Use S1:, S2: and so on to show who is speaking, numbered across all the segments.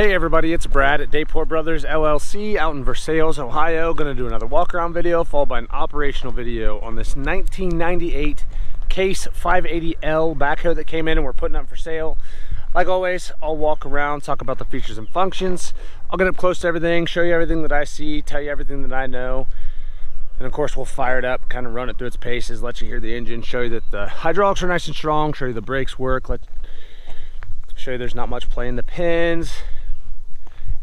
S1: Hey everybody, it's Brad at Dayport Brothers LLC out in Versailles, Ohio. Gonna do another walk around video followed by an operational video on this 1998 Case 580L backhoe that came in and we're putting up for sale. Like always, I'll walk around, talk about the features and functions. I'll get up close to everything, show you everything that I see, tell you everything that I know. And of course we'll fire it up, kind of run it through its paces, let you hear the engine, show you that the hydraulics are nice and strong, show you the brakes work, show you there's not much play in the pins.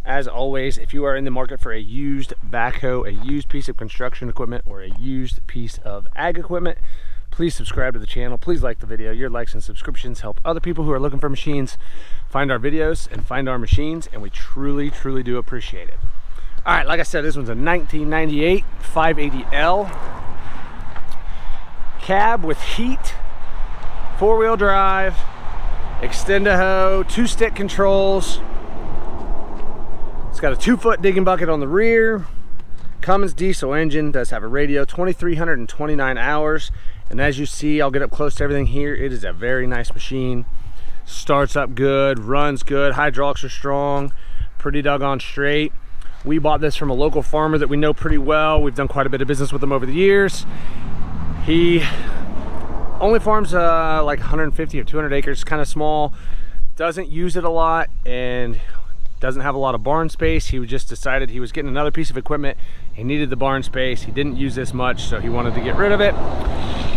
S1: As always, if you are in the market for a used backhoe, a used piece of construction equipment, or a used piece of ag equipment, please subscribe to the channel. Please like the video. Your likes and subscriptions help other people who are looking for machines find our videos and find our machines, and we truly do appreciate it. All right, like I said, this one's a 1998 580L cab with heat, four-wheel drive, ExtendaHoe, two-stick controls. It's got a 2-foot digging bucket on the rear. Cummins diesel engine, does have a radio, 2,329 hours. And as you see, I'll get up close to everything here. It is a very nice machine. Starts up good, runs good, hydraulics are strong, pretty doggone straight. We bought this from a local farmer that we know pretty well. We've done quite a bit of business with him over the years. He only farms like 150 or 200 acres, kind of small, doesn't use it a lot, and doesn't have a lot of barn space. He just decided he was getting another piece of equipment. He needed the barn space. He didn't use this much, so he wanted to get rid of it.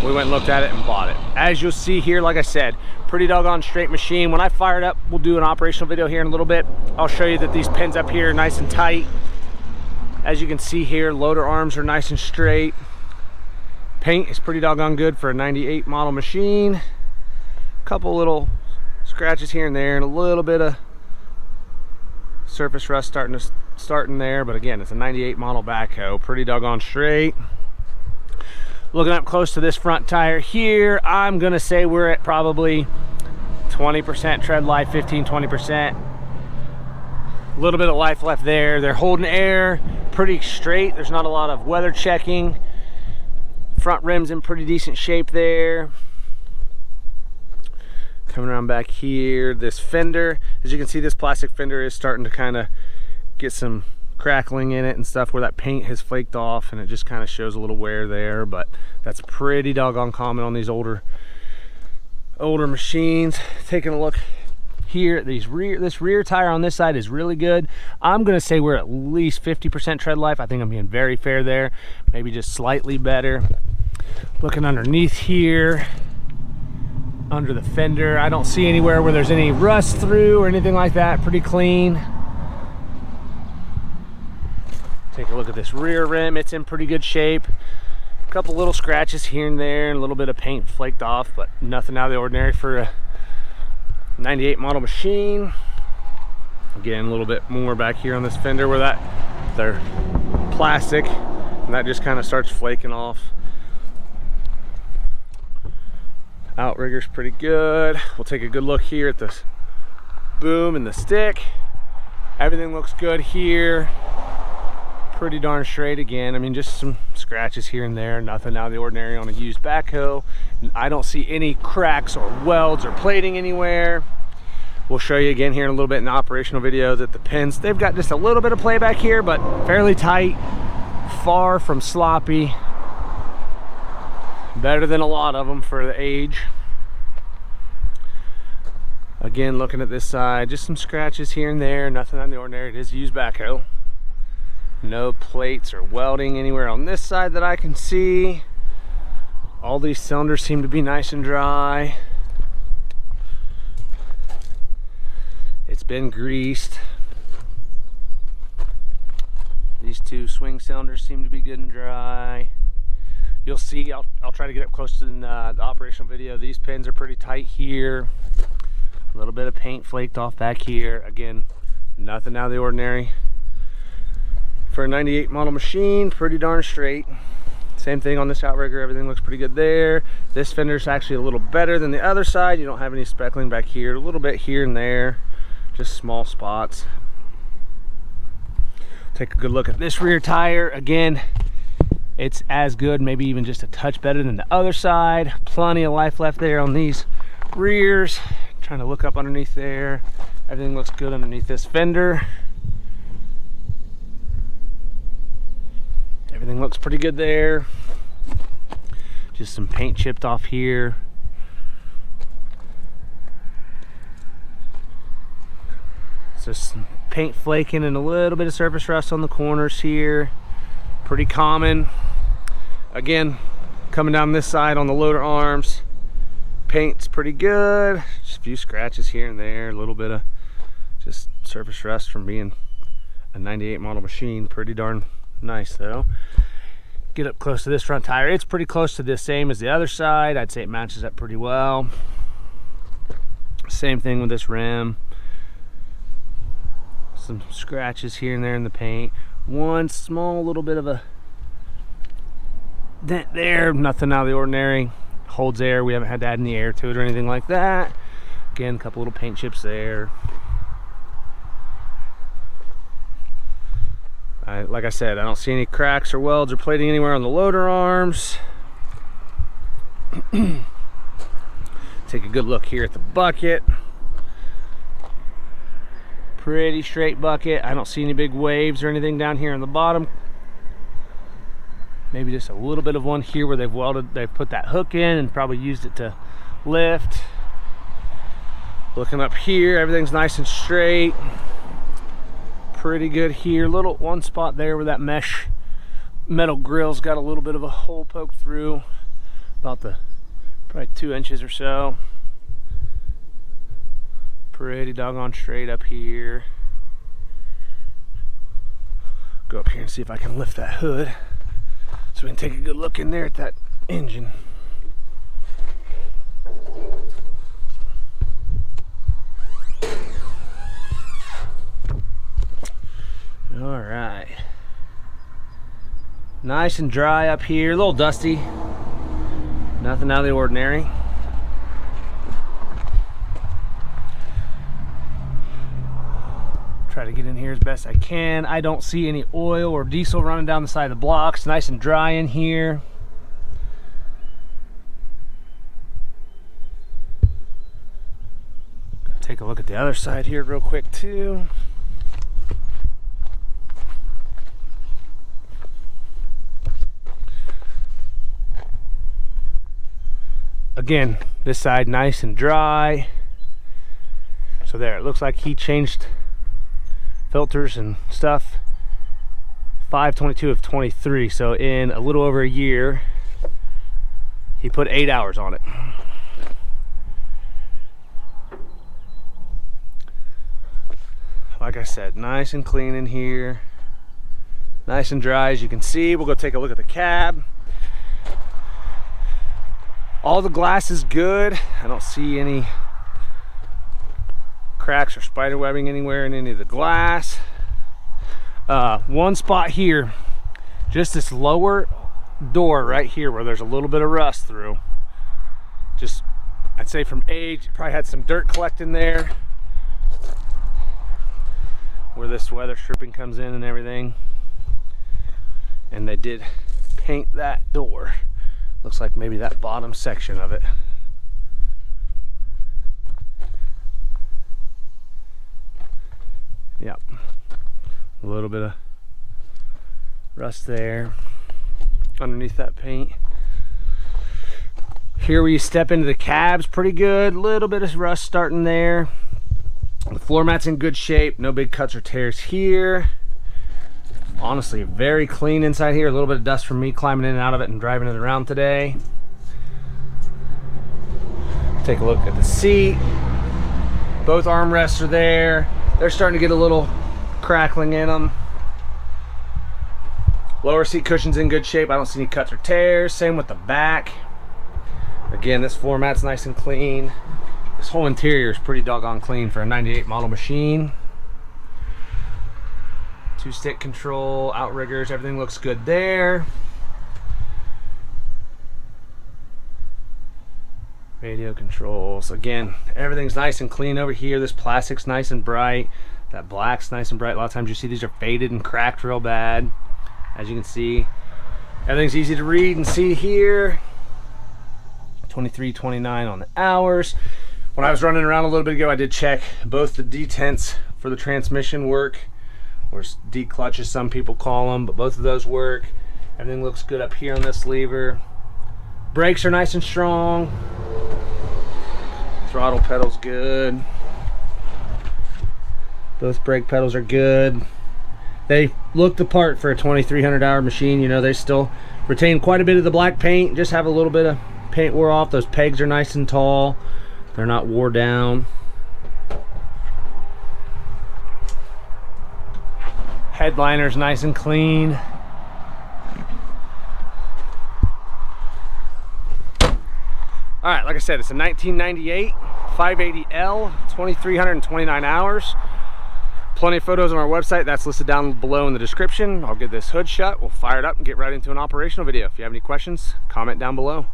S1: We went and looked at it and bought it. As you'll see here, like I said, pretty doggone straight machine. When I fire it up, we'll do an operational video here in a little bit. I'll show you that these pins up here are nice and tight. As you can see here, loader arms are nice and straight. Paint is pretty doggone good for a 98 model machine. A couple little scratches here and there and a little bit of surface rust starting there, but again, it's a 98 model backhoe, pretty doggone straight. Looking up close to this front tire here, I'm gonna say we're at probably 20% tread life, 15-20%. A little bit of life left there. They're holding air, pretty straight. There's not a lot of weather checking. Front rim's in pretty decent shape there. Coming around back here, this fender, as you can see, this plastic fender is starting to kind of get some crackling in it and stuff where that paint has flaked off, and it just kind of shows a little wear there, but that's pretty doggone common on these older machines. Taking a look here, this rear tire on this side is really good. I'm gonna say we're at least 50% tread life. I think I'm being very fair there, maybe just slightly better. Looking underneath here, under the fender, I don't see anywhere where there's any rust through or anything like that. Pretty clean. Take a look at this rear rim. It's in pretty good shape. A couple little scratches here and there and a little bit of paint flaked off, but nothing out of the ordinary for a 98 model machine. Again, a little bit more back here on this fender where they're plastic and that just kind of starts flaking off. Outrigger's pretty good. We'll take a good look here at the boom and the stick. Everything looks good here. Pretty darn straight again. I mean, just some scratches here and there, nothing out of the ordinary on a used backhoe. I don't see any cracks or welds or plating anywhere. We'll show you again here in a little bit in the operational video that the pins, they've got just a little bit of play back here, but fairly tight, far from sloppy. Better than a lot of them for the age. Again, looking at this side, just some scratches here and there, nothing out of the ordinary. It is a used backhoe. No plates or welding anywhere on this side that I can see. All these cylinders seem to be nice and dry. It's been greased. These two swing cylinders seem to be good and dry. You'll see, I'll try to get up close to the operational video. These pins are pretty tight here. A little bit of paint flaked off back here. Again, nothing out of the ordinary. For a 98 model machine, pretty darn straight. Same thing on this outrigger, everything looks pretty good there. This fender's actually a little better than the other side. You don't have any speckling back here, a little bit here and there, just small spots. Take a good look at this rear tire. Again, it's as good, maybe even just a touch better than the other side. Plenty of life left there on these rears. Trying to look up underneath there. Everything looks good underneath this fender. Everything looks pretty good there. Just some paint chipped off here. Just some paint flaking and a little bit of surface rust on the corners here. Pretty common. Again, coming down this side on the loader arms, paint's pretty good. Just a few scratches here and there, a little bit of just surface rust from being a 98 model machine. Pretty darn nice though. Get up close to this front tire. It's pretty close to the same as the other side. I'd say it matches up pretty well. Same thing with this rim. Some scratches here and there in the paint. One small little bit of a dent there, nothing out of the ordinary. Holds air, we haven't had to add any air to it or anything like that. Again, a couple little paint chips there. Like I said, I don't see any cracks or welds or plating anywhere on the loader arms. Take a good look here at the bucket. Pretty straight bucket. I don't see any big waves or anything down here on the bottom. Maybe just a little bit of one here where they've put that hook in and probably used it to lift. Looking up here, everything's nice and straight. Pretty good here. Little one spot there where that mesh metal grill's got a little bit of a hole poked through, about probably 2 inches or so. Pretty doggone straight up here. Go up here and see if I can lift that hood so we can take a good look in there at that engine. All right. Nice and dry up here, a little dusty. Nothing out of the ordinary. Try to get in here as best I can. I don't see any oil or diesel running down the side of the blocks. Nice and dry in here. Gonna take a look at the other side here real quick too. Again, this side nice and dry. So there, it looks like he changed filters and stuff 5/22 of 23, so in a little over a year he put 8 hours on it. Like I said, nice and clean in here, nice and dry as you can see. We'll go take a look at the cab. All the glass is good. I don't see any cracks or spider webbing anywhere in any of the glass. One spot here, just this lower door right here where there's a little bit of rust through. Just, I'd say from age, probably had some dirt collecting there where this weather stripping comes in and everything. And they did paint that door. Looks like maybe that bottom section of it. Yep, a little bit of rust there underneath that paint. Here where you step into the cab's pretty good. Little bit of rust starting there. The floor mat's in good shape. No big cuts or tears here. Honestly, very clean inside here. A little bit of dust from me climbing in and out of it and driving it around today. Take a look at the seat. Both armrests are there. They're starting to get a little crackling in them. Lower seat cushion's in good shape. I don't see any cuts or tears. Same with the back. Again, this floor mat's nice and clean. This whole interior is pretty doggone clean for a 98 model machine. 2-stick control, outriggers, everything looks good there. Radio controls. Again, everything's nice and clean over here. This plastic's nice and bright. That black's nice and bright. A lot of times you see these are faded and cracked real bad. As you can see, everything's easy to read and see here. 23:29 on the hours. When I was running around a little bit ago, I did check both the detents for the transmission work, or D-clutch as some people call them, but both of those work. Everything looks good up here on this lever. Brakes are nice and strong. Throttle pedal's good. Both brake pedals are good. They look the part for a 2,300 hour machine. You know, they still retain quite a bit of the black paint, just have a little bit of paint wore off. Those pegs are nice and tall. They're not wore down. Headliner's nice and clean. All right, like I said, it's a 1998 580L, 2,329 hours. Plenty of photos on our website. That's listed down below in the description. I'll get this hood shut. We'll fire it up and get right into an operational video. If you have any questions, comment down below.